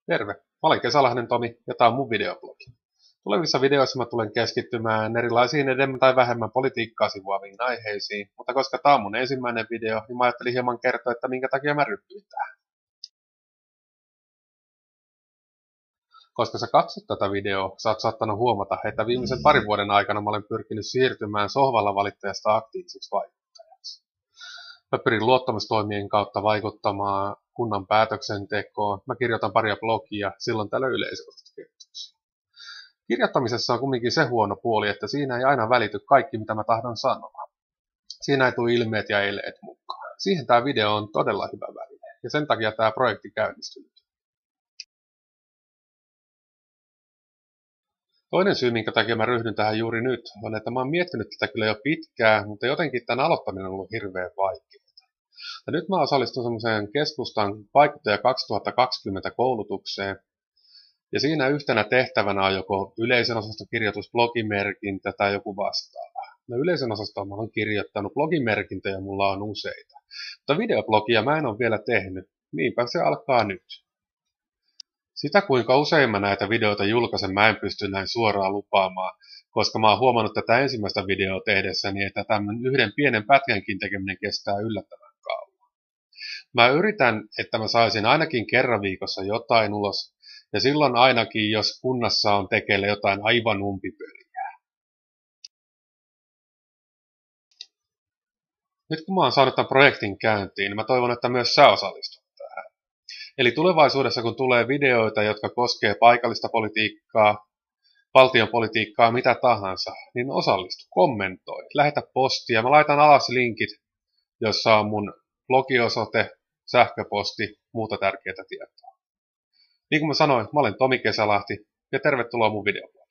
Terve, mä olen Kesälahden Tomi ja tää on mun videoblogi. Tulevissa videoissa mä tulen keskittymään erilaisiin enemmän tai vähemmän politiikkaa sivuaviin aiheisiin, mutta koska tää on mun ensimmäinen video, niin mä ajattelin hieman kertoa, että minkä takia mä ryhdyin tähän. Koska sä katsot tätä videoa, sä oot saattanut huomata, että viimeisen parin vuoden aikana mä olen pyrkinyt siirtymään sohvalla valittajasta aktiiviseksi vaikuttajaksi. Mä pyrin luottamustoimien kautta vaikuttamaan kunnan päätöksentekoon. Mä kirjoitan paria blogia, silloin täällä yleisökirjoituksia. Kirjoittamisessa on kumminkin se huono puoli, että siinä ei aina välity kaikki, mitä mä tahdon sanoa. Siinä ei tule ilmeet ja eleet mukaan. Siihen tämä video on todella hyvä väline, ja sen takia tämä projekti käynnistynyt. Toinen syy, minkä takia mä ryhdyn tähän juuri nyt, on, että mä oon miettinyt tätä kyllä jo pitkään, mutta jotenkin tämän aloittaminen on ollut hirveän vaikeaa. Ja nyt mä osallistun semmoiseen keskustan vaikuttaja 2020 koulutukseen, ja siinä yhtenä tehtävänä on joko yleisön osastokirjoitus, blogimerkintä tai joku vastaava. No yleisön osastoon mä oon kirjoittanut, blogimerkintöjä mulla on useita. Mutta videoblogia mä en ole vielä tehnyt, niinpä se alkaa nyt. Sitä kuinka usein mä näitä videoita julkaisen mä en pysty näin suoraan lupaamaan, koska mä oon huomannut tätä ensimmäistä videoa tehdessäni, että tämän yhden pienen pätkänkin tekeminen kestää yllättävän kauan. Mä yritän, että mä saisin ainakin kerran viikossa jotain ulos, ja silloin ainakin, jos kunnassa on tekeillä jotain aivan umpipöliä. Nyt kun mä oon saanut tämän projektin käyntiin, niin mä toivon, että myös sä osallistut tähän. Eli tulevaisuudessa, kun tulee videoita, jotka koskee paikallista politiikkaa, valtion politiikkaa, mitä tahansa, niin osallistu, kommentoi, lähetä postia. Mä laitan alas linkit, jossa on mun blogiosoite, sähköposti, muuta tärkeää tietoa. Niin kuin mä sanoin, mä olen Tomi Kesälahti ja tervetuloa mun videoblogiin.